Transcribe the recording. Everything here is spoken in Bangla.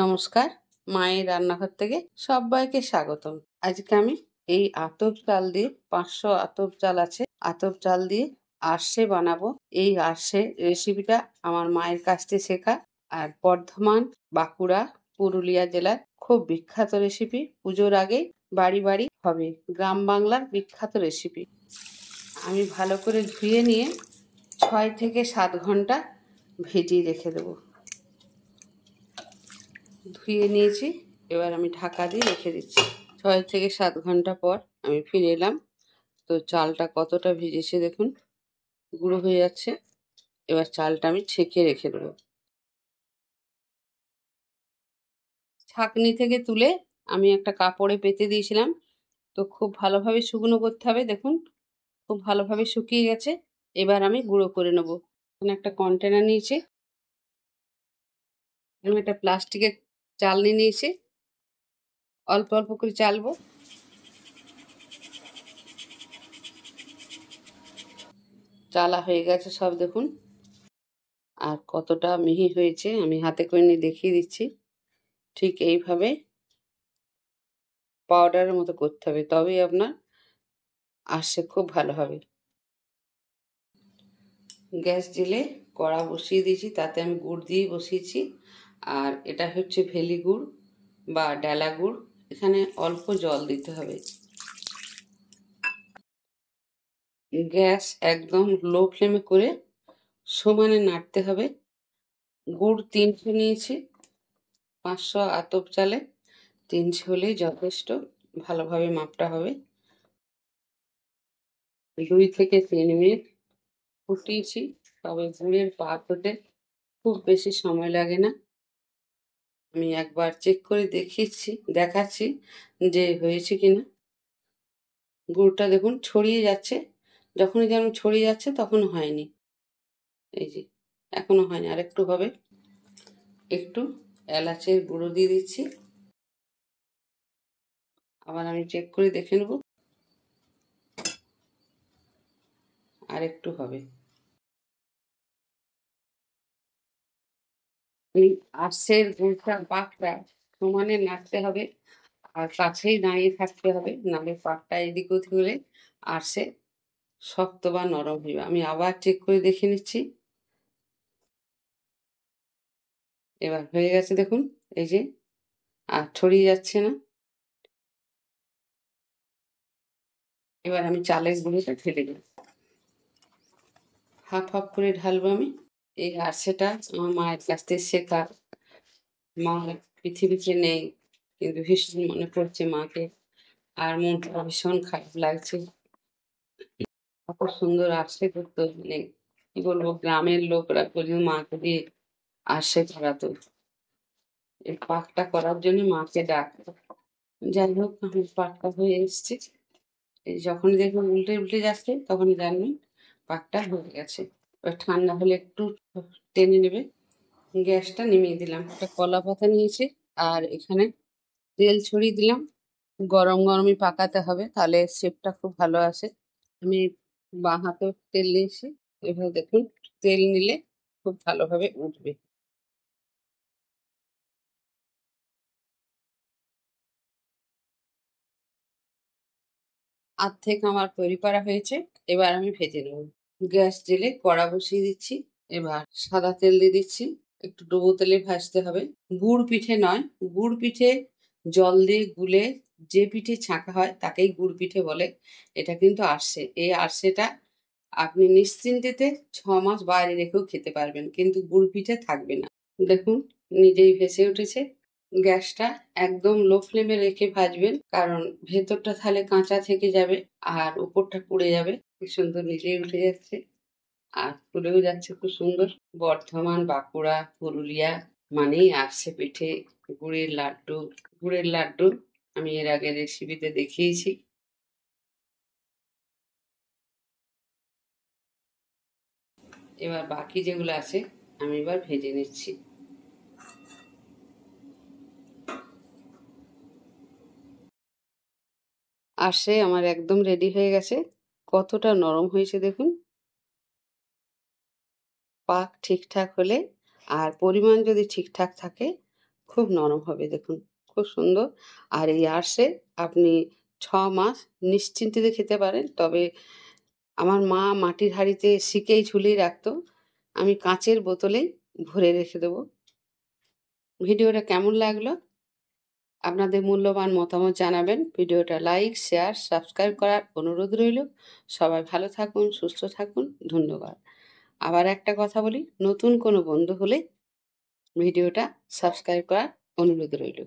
নমস্কার, মায়ের রান্নাঘর থেকে সবাইকে স্বাগতম। আজকে আমি এই আতপ চাল দিয়ে 500 আতপ চাল আছে, আতপ চাল দিয়ে আরশে বানাবো। এই আরশে রেসিপিটা আমার মায়ের কাছ থেকে শেখা, আর বর্ধমান, বাঁকুড়া, পুরুলিয়া জেলার খুব বিখ্যাত রেসিপি। পুজোর আগে বাড়ি বাড়ি হবে, গ্রাম বাংলার বিখ্যাত রেসিপি। আমি ভালো করে ধুয়ে নিয়ে 6 থেকে 7 ঘন্টা ভেজিয়ে রেখে দেবো। ধুয়ে নিয়েছি, এবার আমি ঢাকা দিয়ে রেখে দিচ্ছি। 6 থেকে 7 ঘন্টা পর আমি ফিরে এলাম। তো চালটা কতটা ভিজেছে দেখুন, গুঁড়ো হয়ে যাচ্ছে। এবার চালটা আমি ছেঁকে রেখে দেবো। ছাঁকনি থেকে তুলে আমি একটা কাপড়ে পেতে দিয়েছিলাম, তো খুব ভালোভাবে শুকনো করতে হবে। দেখুন খুব ভালোভাবে শুকিয়ে গেছে। এবার আমি গুঁড়ো করে নেব। এখানে একটা কন্টেনার নিয়েছি, আমি একটা প্লাস্টিকের চালনি নিয়েছি, অল্প অল্প করে চালবো। চালা হয়ে গেছে সব, দেখুন। আর কতটা মিহি হয়েছে আমি হাতে করে নিয়ে দেখিয়ে দিচ্ছি। ঠিক এইভাবে পাউডারের মতো করতে হবে, তবেই আপনার আরশে খুব ভালো হবে। গ্যাস জেলে কড়া বসিয়ে দিয়েছি, তাতে আমি গুড় দিয়ে বসিয়েছি। আর এটা হচ্ছে ভেলি গুড় বা ডালা গুড়। এখানে অল্প জল দিতে হবে। গ্যাস একদম লো ফ্লেমে করে সমানে নাড়তে হবে। গুড় 300 নিয়েছি, 500 আতপ চালে 300 হলেই যথেষ্ট, ভালোভাবে মাপটা হবে। 2 থেকে 3 মিনিট ফুটিয়েছি, তবে গুড়ের পাক হতে খুব বেশি সময় লাগে না। আমি একবার চেক করে দেখাচ্ছি যে হয়েছে কিনা। গুড়টা দেখুন ছড়িয়ে যাচ্ছে, যখনই যেমন ছড়িয়ে যাচ্ছে তখন হয়নি। এই যে এখনো হয়নি, আর একটু হবে। একটু এলাচের গুঁড়ো দিয়ে দিচ্ছি, আবার আমি চেক করে দেখে নেব। আর একটু হবে। এই আঁশের গুড়টা পাকটা সমানে নাড়তে হবে, আর কাছেই দাঁড়িয়ে থাকতে হবে, নাহলে পাকটা এদিক ওদিক হলে আঁশে শক্ত বা নরম হইবে। আমি আবার চেক করে দেখে নিচ্ছি। এবার হয়ে গেছে দেখুন, এই যে আর ছড়িয়ে যাচ্ছে না। এবার আমি চালের গুঁড়োটা ঢেলে দিই, হাফ হাফ করে ঢালবো আমি। এই আরশাটা আমার মায়ের কাছ থেকে শেখা। মা পৃথিবীতে নেই, কিন্তু ভীষণ মনে পড়ছে মাকে, আর মনটা ভীষণ খারাপ লাগছে। কত সুন্দর আরশে করতো, মানে কি বলবো, গ্রামের লোকরা পর্যন্ত মাকে দিয়ে আরশে করাতো। এই পাকটা করার জন্য মাকে ডাকতো। যাই হোক, আমার পাকটা হয়ে এসছে। এই যখনই দেখবেন উল্টে উল্টে যাচ্ছে, তখনই জানবেন পাকটা হয়ে গেছে। এবার ঠান্ডা হলে একটু টেনে নেবে। গ্যাসটা নিমিয়ে দিলাম, একটা কলা পাতা নিয়েছি, আর এখানে তেল ছড়িয়ে দিলাম। গরম গরমই পাকাতে হবে, তাহলে শেপটা খুব ভালো আসে। আমি বাঁ হাতেও তেল নিয়েছি, এভাবে দেখুন তেল নিলে খুব ভালোভাবে উঠবে। অর্ধেক আমার তৈরি করা হয়েছে, এবার আমি ভেজে নেব। গ্যাস জেলে কড়া বসিয়ে দিচ্ছি, এবার সাদা তেল দিয়ে দিচ্ছি। একটু ডুবো তেলে ভাজতে হবে। গুড় পিঠে নয়, গুড় পিঠে জল দিয়ে গুলে যে পিঠে ছাঁকা হয় তাকেই গুড় পিঠে বলে। এটা কিন্তু আরশে, এই আরশেটা আপনি নিশ্চিন্তেতে 6 মাস বাইরে রেখেও খেতে পারবেন, কিন্তু গুড় পিঠে থাকবে না। দেখুন নিজেই ভেসে উঠেছে। গ্যাসটা একদম লো ফ্লেমে রেখে ভাজবেন, কারণ ভেতরটা তাহলে কাঁচা থেকে যাবে আর উপরটা পুড়ে যাবে। কি সুন্দর নিজেই উঠে যাচ্ছে, আর ফুলেও যাচ্ছে খুব সুন্দর। বর্ধমান, বাঁকুড়া, পুরুলিয়া মানেই আরশে পিঠে, গুড়ের লাড্ডু। গুড়ের লাড্ডু আমি এর আগে রেসিপিতে দেখিয়েছি। এবার বাকি যেগুলো আছে আমি এবার ভেজে নিচ্ছি। আরশে আমার একদম রেডি হয়ে গেছে। কতটা নরম হয়েছে দেখুন। পাক ঠিকঠাক হলে আর পরিমাণ যদি ঠিকঠাক থাকে, খুব নরম হবে দেখুন, খুব সুন্দর। আর এই আঁশে আপনি ৬ মাস নিশ্চিন্তে খেতে পারেন। তবে আমার মা মাটির হাঁড়িতে সিকেই ঝুলিয়ে রাখতো। আমি কাঁচের বোতলেই ভরে রেখে দেবো। ভিডিওটা কেমন লাগলো? আপনাদের মূল্যবান মতামত জানাবেন। ভিডিওটা লাইক, শেয়ার, সাবস্ক্রাইব করার অনুরোধ রইল। সবাই ভালো থাকুন, সুস্থ থাকুন। ধন্যবাদ। আবার একটা কথা বলি, নতুন কোনো বন্ধু হলে ভিডিওটা সাবস্ক্রাইব করার অনুরোধ রইল।